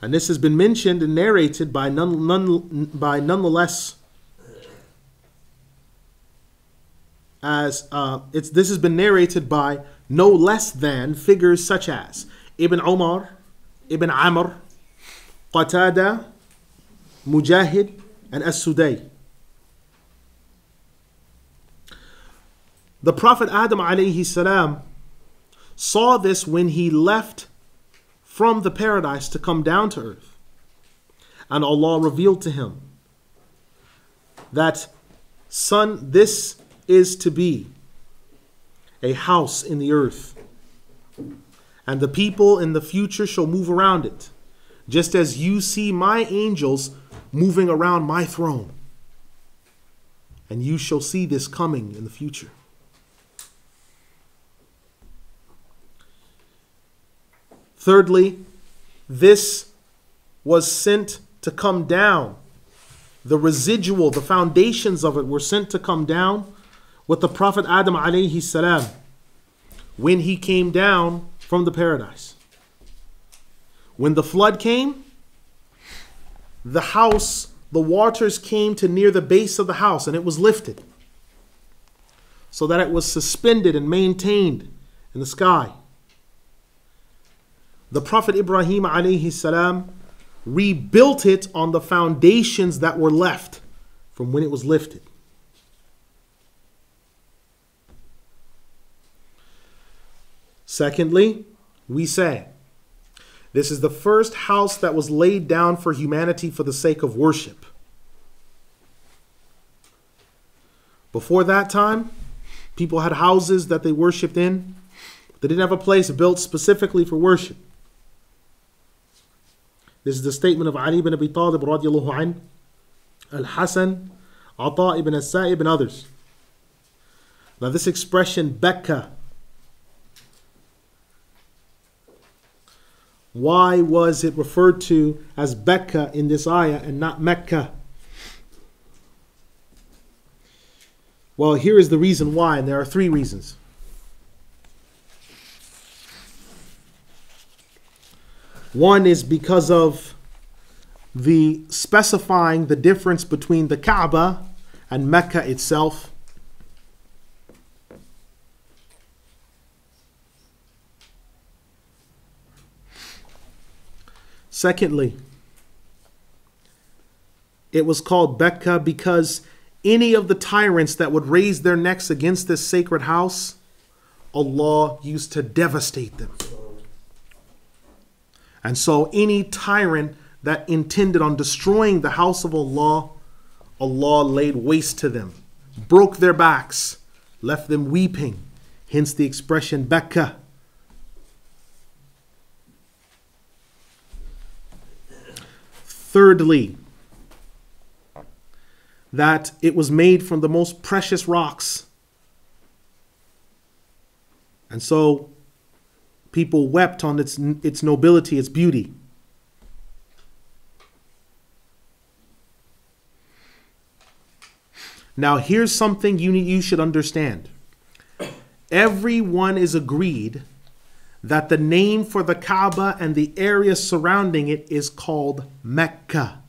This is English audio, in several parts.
And this has been mentioned and narrated by nonetheless as this has been narrated by no less than figures such as Ibn Umar, Ibn Amr, Qatada, Mujahid, and As-Sudai. The Prophet Adam alayhi salam saw this when he left from the paradise to come down to earth. And Allah revealed to him that, son, this is to be a house in the earth, and the people in the future shall move around it, just as you see my angels moving around my throne. And you shall see this coming in the future. Thirdly, this was sent to come down. The residual, the foundations of it were sent to come down with the Prophet Adam alayhi salam when he came down from the paradise. When the flood came, the house, the waters came to near the base of the house, and it was lifted so that it was suspended and maintained in the sky. The Prophet Ibrahim alayhi salam rebuilt it on the foundations that were left from when it was lifted. Secondly, we say, this is the first house that was laid down for humanity for the sake of worship. Before that time, people had houses that they worshipped in. They didn't have a place built specifically for worship. This is the statement of Ali ibn Abi Talib radiallahu anh, Al-Hasan, Ata ibn As-Sa'ib, and others. Now this expression, Bekka, why was it referred to as Bekka in this ayah and not Mecca? Well, here is the reason why, and there are three reasons. One is because of the specifying the difference between the Kaaba and Mecca itself. Secondly, it was called Bekka because any of the tyrants that would raise their necks against this sacred house, Allah used to devastate them. And so any tyrant that intended on destroying the house of Allah, Allah laid waste to them, broke their backs, left them weeping. Hence the expression Bekka. Thirdly, that it was made from the most precious rocks. And so people wept on its nobility, its beauty. Now here's something you should understand. Everyone is agreed that the name for the Kaaba and the area surrounding it is called Mecca.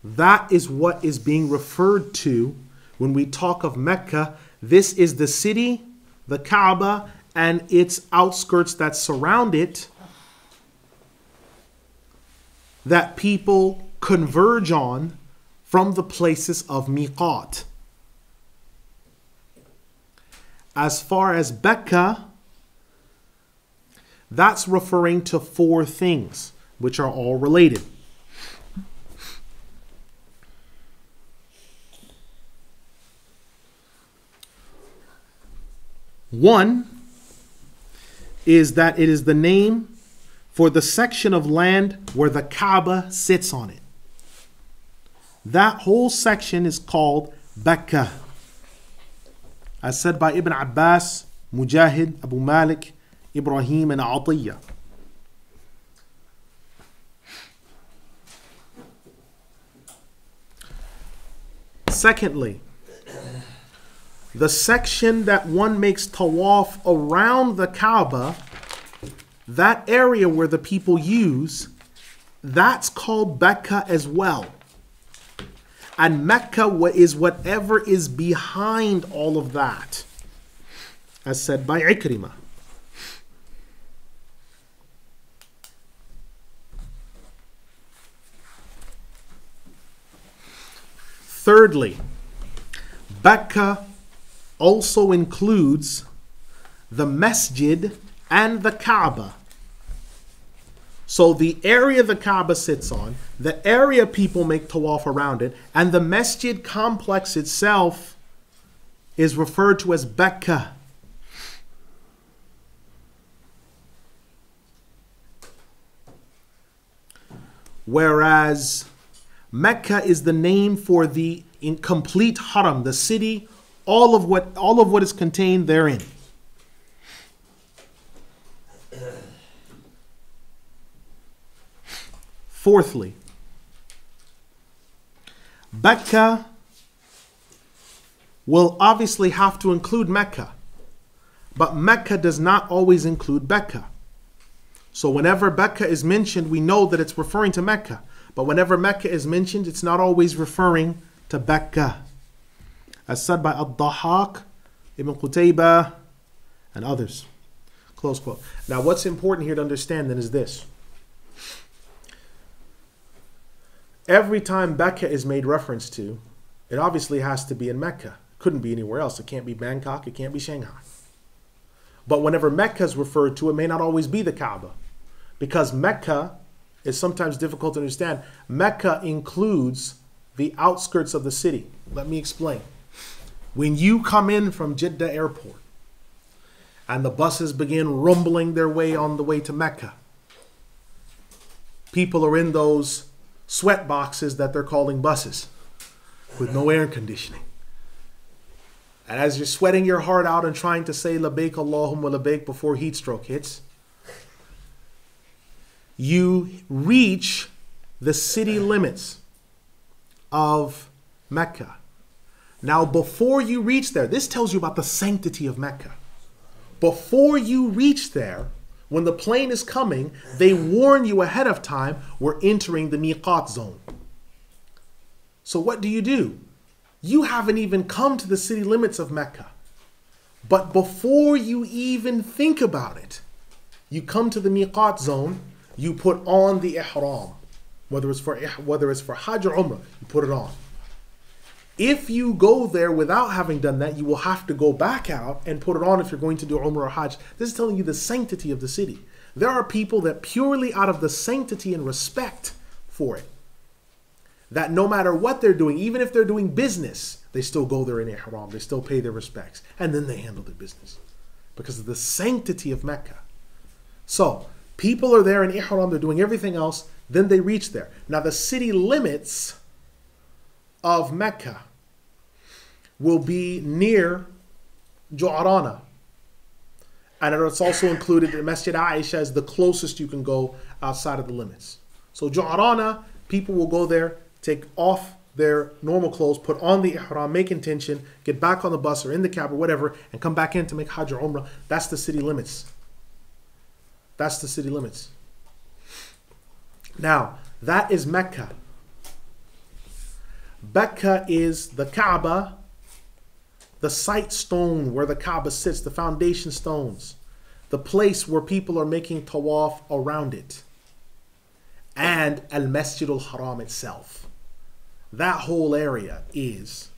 That is what is being referred to when we talk of Mecca. This is the city, the Kaaba, and its outskirts that surround it, that people converge on from the places of miqat. As far as Bekka, that's referring to four things, which are all related. One is that it is the name for the section of land where the Kaaba sits on it. That whole section is called Bekka. As said by Ibn Abbas, Mujahid, Abu Malik, Ibrahim, and Atiyah. Secondly, the section that one makes tawaf around the Kaaba, that area where the people use, that's called Mecca as well. And Mecca is whatever is behind all of that, as said by Ikrimah. Thirdly, Mecca also includes the Masjid and the Kaaba. So the area the Kaaba sits on, the area people make tawaf around it, and the Masjid complex itself is referred to as Mecca. Whereas Mecca is the name for the incomplete haram, the city, all of what is contained therein. Fourthly, Mecca will obviously have to include Mecca, but Mecca does not always include Mecca. So whenever Mecca is mentioned, we know that it's referring to Mecca. But whenever Mecca is mentioned, it's not always referring to Mecca. As said by Ad-Dahhak, Ibn Qutaybah, and others. Close quote. Now what's important here to understand then is this. Every time Mecca is made reference to, it obviously has to be in Mecca. It couldn't be anywhere else. It can't be Bangkok. It can't be Shanghai. But whenever Mecca is referred to, it may not always be the Kaaba. Because Mecca is sometimes difficult to understand. Mecca includes the outskirts of the city. Let me explain. When you come in from Jeddah airport and the buses begin rumbling their way on the way to Mecca, people are in those sweat boxes that they're calling buses with no air conditioning. And as you're sweating your heart out and trying to say Labaik Allahumma Labaik before heat stroke hits, you reach the city limits of Mecca. Now, before you reach there, this tells you about the sanctity of Mecca. Before you reach there, when the plane is coming, they warn you ahead of time, we're entering the miqat zone. So what do? You haven't even come to the city limits of Mecca. But before you even think about it, you come to the miqat zone, you put on the ihram. Whether it's for Hajj or Umrah, you put it on. If you go there without having done that, you will have to go back out and put it on if you're going to do Umrah or Hajj. This is telling you the sanctity of the city. There are people that purely out of the sanctity and respect for it, that no matter what they're doing, even if they're doing business, they still go there in ihram, they still pay their respects, and then they handle their business because of the sanctity of Mecca. So, people are there in ihram, they're doing everything else, then they reach there. Now the city limits of Mecca will be near Ju'arana. And it's also included in Masjid Aisha as the closest you can go outside of the limits. So Ju'arana, people will go there, take off their normal clothes, put on the ihram, make intention, get back on the bus or in the cab or whatever, and come back in to make Hajj or Umrah. That's the city limits. That's the city limits. Now, that is Mecca. Mecca is the Kaaba, the site stone where the Kaaba sits, the foundation stones, the place where people are making tawaf around it, and Al-Masjid Al-Haram itself. That whole area is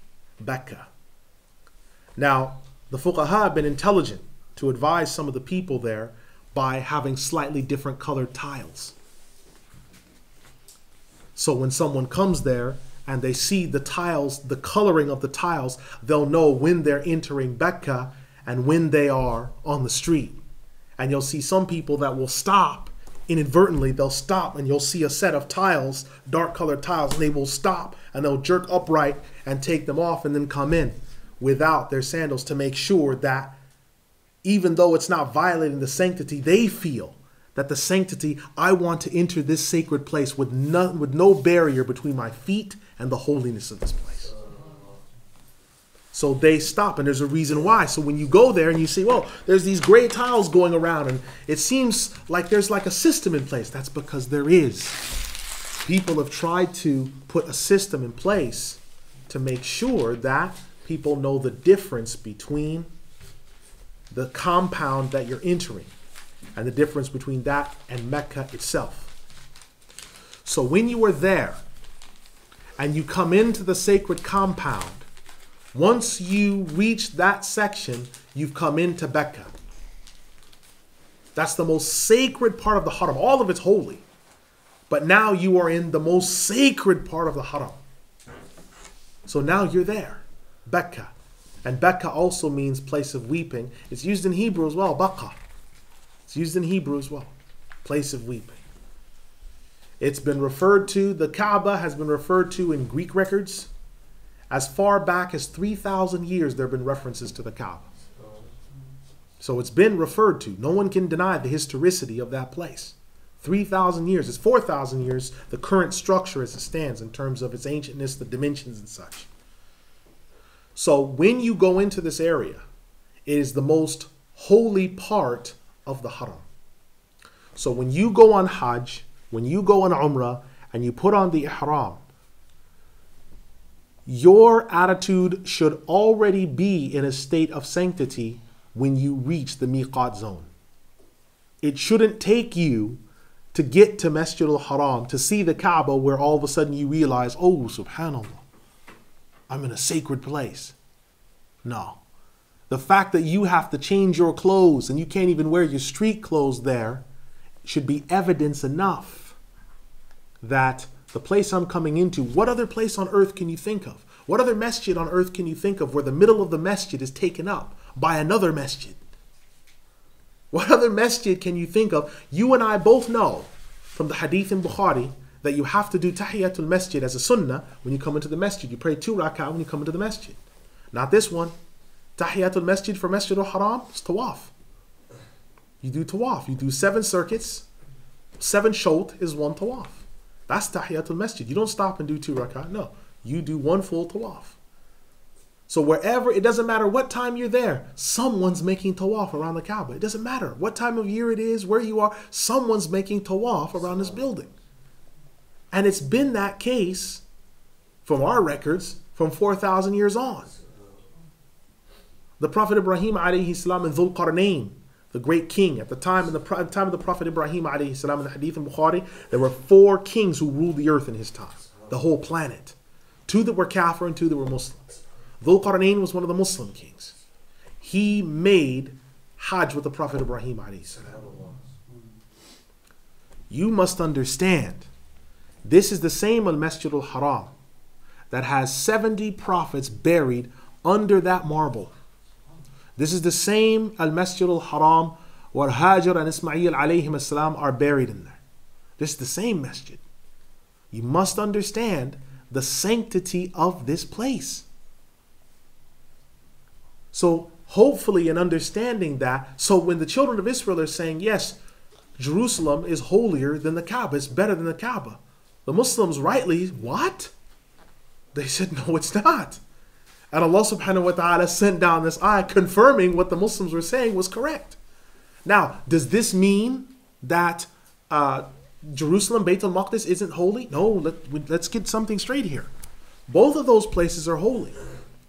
Mecca. Now, the fuqaha have been intelligent to advise some of the people there by having slightly different colored tiles. So when someone comes there and they see the tiles, the coloring of the tiles, they'll know when they're entering Mecca and when they are on the street. And you'll see some people that will stop inadvertently. They'll stop and you'll see a set of tiles, dark colored tiles, and they will stop and they'll jerk upright and take them off and then come in without their sandals to make sure that even though it's not violating the sanctity, they feel that the sanctity, I want to enter this sacred place with no barrier between my feet and the holiness of this place. So they stop, and there's a reason why. So when you go there and you see, well, there's these gray tiles going around, and it seems like there's like a system in place. That's because there is. People have tried to put a system in place to make sure that people know the difference between the compound that you're entering and the difference between that and Mecca itself. So when you are there and you come into the sacred compound, once you reach that section, you've come into Mecca. That's the most sacred part of the haram. All of it's holy. But now you are in the most sacred part of the haram. So now you're there. Mecca. And Mecca also means place of weeping. It's used in Hebrew as well. Baqa. It's used in Hebrew as well. Place of weeping. It's been referred to, the Kaaba has been referred to in Greek records. As far back as 3,000 years, there have been references to the Kaaba. So it's been referred to. No one can deny the historicity of that place. 3,000 years. It's 4,000 years, the current structure as it stands in terms of its ancientness, the dimensions and such. So when you go into this area, it is the most holy part of the haram. So when you go on Hajj, when you go on Umrah, and you put on the Ihram, your attitude should already be in a state of sanctity when you reach the miqat zone. It shouldn't take you to get to Masjid al-Haram, to see the Kaaba, where all of a sudden you realize, oh, subhanAllah, I'm in a sacred place. No. The fact that you have to change your clothes and you can't even wear your street clothes there should be evidence enough that the place I'm coming into, what other place on earth can you think of? What other masjid on earth can you think of where the middle of the masjid is taken up by another masjid? What other masjid can you think of? You and I both know from the hadith in Bukhari that you have to do tahiyatul masjid as a sunnah when you come into the masjid. You pray 2 rak'ah when you come into the masjid. Not this one. Tahiyatul masjid for Masjid al-Haram is tawaf. You do tawaf. You do 7 circuits. 7 shot is 1 tawaf. That's tahiyatul masjid. You don't stop and do 2 rak'ah. No. You do 1 full tawaf. So wherever, it doesn't matter what time you're there, someone's making tawaf around the Kaaba. It doesn't matter what time of year it is, where you are, someone's making tawaf around this building. And it's been that case from our records from 4,000 years on. The Prophet Ibrahim alayhi salam and Dhul Qarnayn, the great king at the time, in the time of the Prophet Ibrahim alayhi salam, in the hadith in Bukhari, there were 4 kings who ruled the earth in his time, the whole planet. 2 that were Kafir and 2 that were Muslims. Dhul Qarnayn was one of the Muslim kings. He made Hajj with the Prophet Ibrahim alayhi salam. You must understand, this is the same Al-Masjid al-Haram that has 70 prophets buried under that marble. This is the same Al-Masjid al-Haram where Hajar and Ismail alayhim as-salam are buried in there. This is the same masjid. You must understand the sanctity of this place. So hopefully in understanding that, so when the children of Israel are saying, yes, Jerusalem is holier than the Kaaba, it's better than the Kaaba, the Muslims rightly, what? They said, no, it's not. And Allah subhanahu wa ta'ala sent down this ayah confirming what the Muslims were saying was correct. Now, does this mean that Jerusalem, Bayt al-Maqdis, isn't holy? No, let's get something straight here. Both of those places are holy.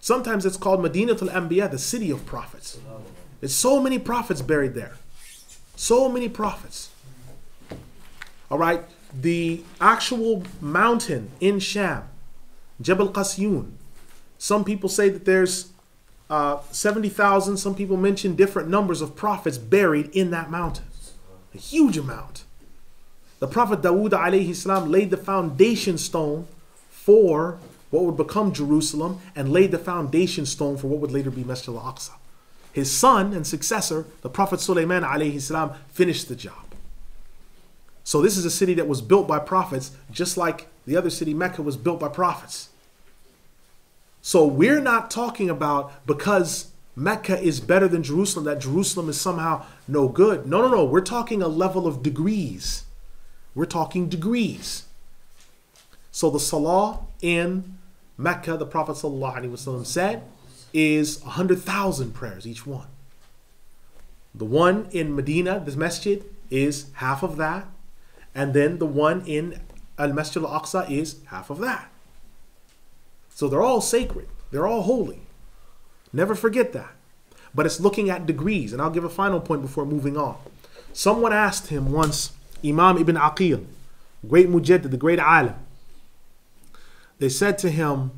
Sometimes it's called Madinatul Anbiya, the city of prophets. There's so many prophets buried there. So many prophets. All right, the actual mountain in Sham, Jabal Qasyun, some people say that there's 70,000. Some people mention different numbers of prophets buried in that mountain. A huge amount. The Prophet Dawood alayhi salam laid the foundation stone for what would become Jerusalem and laid the foundation stone for what would later be Masjid al-Aqsa. His son and successor, the Prophet Sulaiman alayhi salam, finished the job. So this is a city that was built by prophets, just like the other city, Mecca, was built by prophets. So we're not talking about because Mecca is better than Jerusalem, that Jerusalem is somehow no good. No. We're talking a level of degrees. We're talking degrees. So the salah in Mecca, the Prophet ﷺ said, is 100,000 prayers each one. The one in Medina, this masjid, is half of that. And then the one in Al-Masjid Al-Aqsa is half of that. So they're all sacred. They're all holy. Never forget that. But it's looking at degrees. And I'll give a final point before moving on. Someone asked him once, Imam Ibn Aqil, great mujaddid, the great alim. They said to him,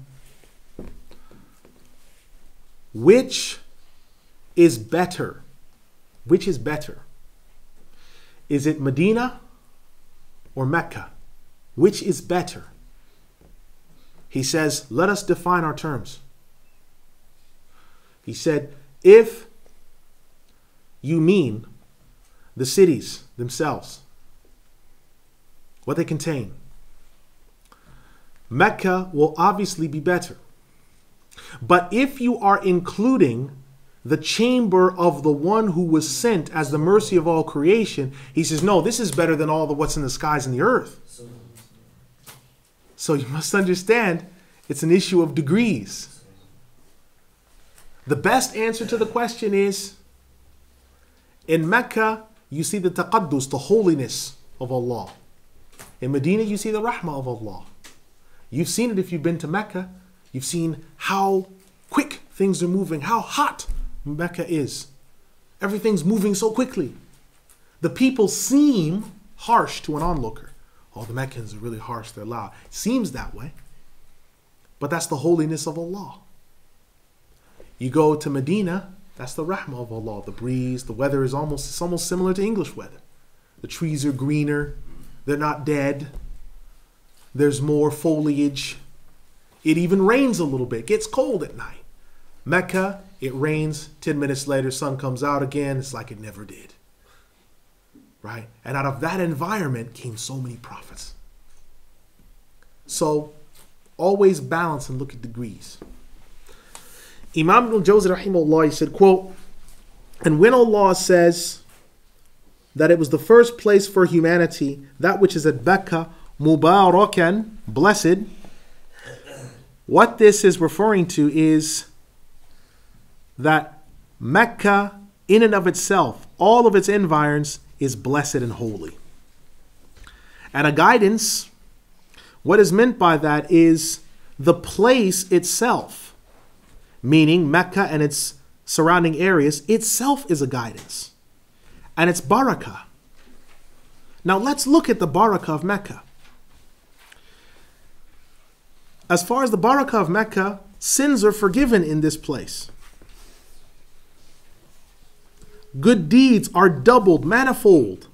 which is better? Which is better? Is it Medina or Mecca? Which is better? He says, let us define our terms. He said, if you mean the cities themselves, what they contain, Mecca will obviously be better. But if you are including the chamber of the one who was sent as the mercy of all creation, he says, no, this is better than all the what's in the skies and the earth. So you must understand, it's an issue of degrees. The best answer to the question is, in Mecca, you see the taqaddus, the holiness of Allah. In Medina, you see the rahmah of Allah. You've seen it if you've been to Mecca. You've seen how quick things are moving, how hot Mecca is. Everything's moving so quickly. The people seem harsh to an onlooker. Oh, the Meccans are really harsh, they're loud. It seems that way. But that's the holiness of Allah. You go to Medina, that's the rahmah of Allah. The breeze, the weather is almost similar to English weather. The trees are greener, they're not dead. There's more foliage. It even rains a little bit. It gets cold at night. Mecca, it rains. 10 minutes later, sun comes out again. It's like it never did. Right? And out of that environment came so many prophets. So, always balance and look at degrees. Imam Ibn Al-Jawzi rahimahullah, he said, quote, and when Allah says that it was the first place for humanity, that which is at Mecca, Mubarakan, blessed, what this is referring to is that Mecca, in and of itself, all of its environs, is blessed and holy. And a guidance, what is meant by that is the place itself, meaning Mecca and its surrounding areas, itself is a guidance. And it's barakah. Now let's look at the barakah of Mecca. As far as the barakah of Mecca, sins are forgiven in this place. Good deeds are doubled, manifold.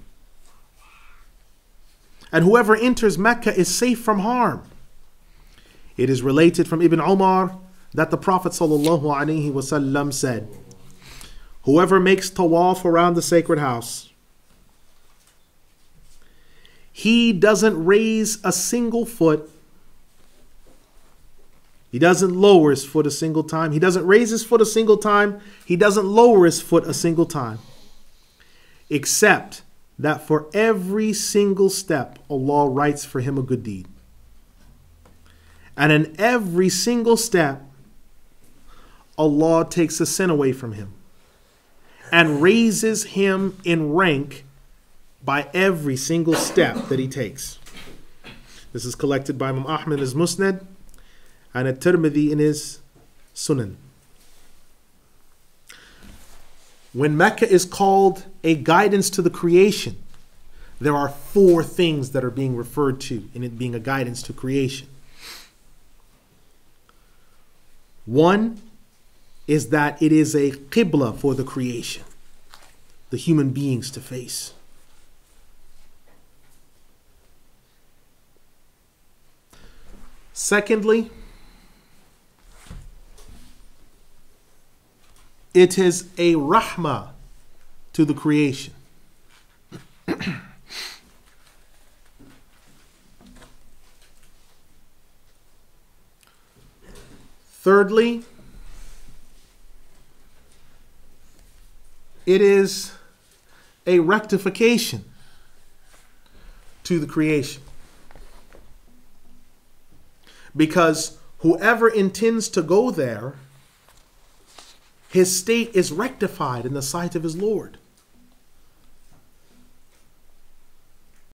And whoever enters Mecca is safe from harm. It is related from Ibn Umar that the Prophet ﷺ said, whoever makes tawaf around the sacred house, he doesn't raise a single foot. He doesn't lower his foot a single time. He doesn't raise his foot a single time. He doesn't lower his foot a single time. Except that for every single step, Allah writes for him a good deed. And in every single step, Allah takes a sin away from him and raises him in rank by every single step that he takes. This is collected by Imam Ahmad in his Musnad and at-Tirmidhi in his Sunan. When Mecca is called a guidance to the creation, there are 4 things that are being referred to in it being a guidance to creation. One is that it is a qibla for the creation, the human beings to face. Secondly, it is a rahmah to the creation. Thirdly, it is a rectification to the creation. Because whoever intends to go there his state is rectified in the sight of his Lord.